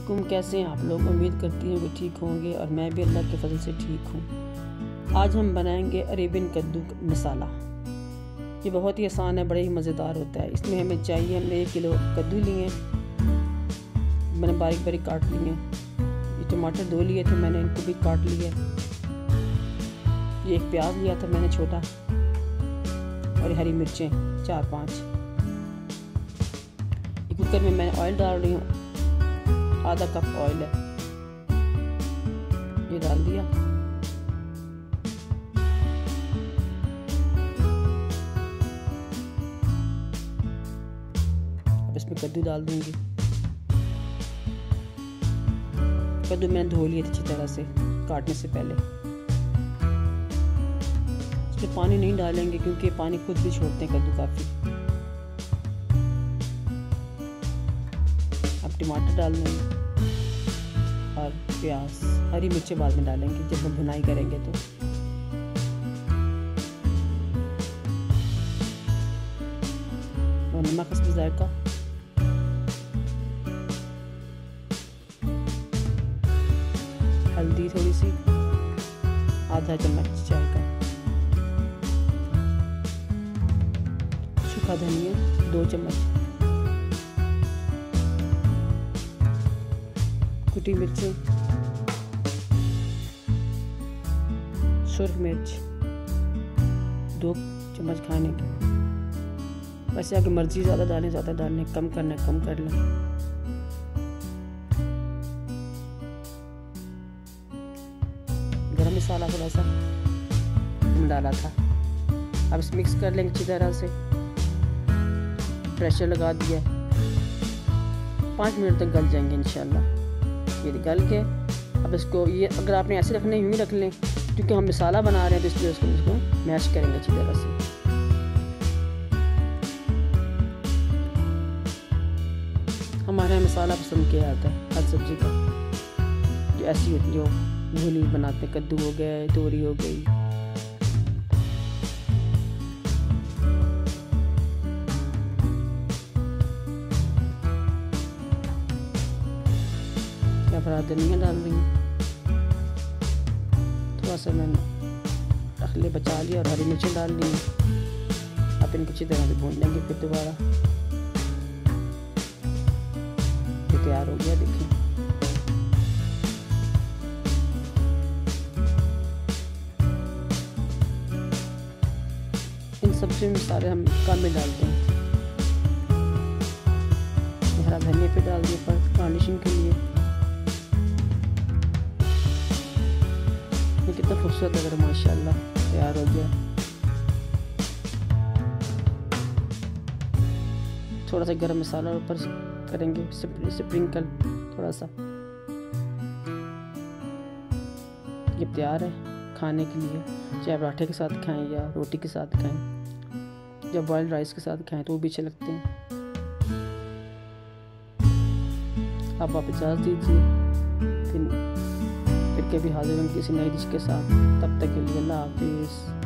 अस्सलामुअलैकुम। कैसे हैं आप लोग? उम्मीद करती हूँ कि ठीक होंगे और मैं भी अल्लाह के फजल से ठीक हूँ। आज हम बनाएंगे अरेबियन कद्दू मसाला। ये बहुत ही आसान है, बड़े ही मज़ेदार होता है। इसमें हमें चाहिए, हमने 1 किलो कद्दू लिए, मैंने बारीक बारीक काट लिए। ये टमाटर 2 लिए थे, मैंने इनको भी काट लिया। ये एक प्याज लिया था मैंने छोटा, और हरी मिर्चें 4-5। कुकर में मैं ऑयल डाल रही हूँ, आधा कप ऑयल है, ये डाल दिया। अब इसमें कद्दू डाल दूंगी। कद्दू मैंने धो लिए अच्छी तरह से काटने से पहले। इसमें पानी नहीं डालेंगे क्योंकि पानी खुद भी छोड़ते हैं कद्दू काफ़ी। अब टमाटर डाल देंगे और प्याज, हरी मिर्चें बाद में डालेंगे जब हम भुनाई करेंगे तो। और नमक हस्ब जायका, हल्दी थोड़ी सी, आधा चम्मच चाय का, सूखा धनिया 2 चम्मच, कुटी मिर्चें, सुर्ख मिर्च 2 चम्मच खाने की। वैसे आपकी मर्जी, ज़्यादा डालें, कम करना है कम कर लें। गरम मसाला थोड़ा सा डाला था। अब इसे मिक्स कर लेंगे अच्छी तरह से। प्रेशर लगा दिया, 5 मिनट तक गल जाएंगे इंशाल्लाह। ये गल के अब इसको, ये अगर आपने ऐसे रखने यूँ ही रख लें क्योंकि हम मसाला बना रहे हैं तो इसलिए इसको मैश करेंगे अच्छी तरह से। हमारे यहाँ मसाला पसंद किया जाता है हर सब्ज़ी का, जो ऐसी होती जो भुनी बनाते हैं। कद्दू हो गए, तोरी हो गई, हरा धनिया डाल देंगे थोड़ा सा, मैंने रखले बचा लिया, और हरी मिर्चें डाल ली। अब इनको अच्छी तरह से भून लेंगे फिर दोबारा। ये तैयार हो गया, देखिए। इन सब्जियों में सारे हम कम में डालते हैं। हरा धनिया पे डाल दिया पर गार्निशिंग के लिए। कितना खूबसूरत लग रहा है, माशाल्लाह तैयार हो गया। थोड़ा सा गरम मसाला ऊपर करेंगे, स्प्रिंकल थोड़ा सा। ये तैयार है खाने के लिए, चाहे पराठे के साथ खाएं या रोटी के साथ खाएं, या बॉइल्ड राइस के साथ खाएं तो वो भी अच्छे लगते हैं। अब आप इजाज़त दीजिए, फिर कभी हाजिर होंगे किसी नई डिश के साथ। तब तक के लिए अल्लाह हाफिज़।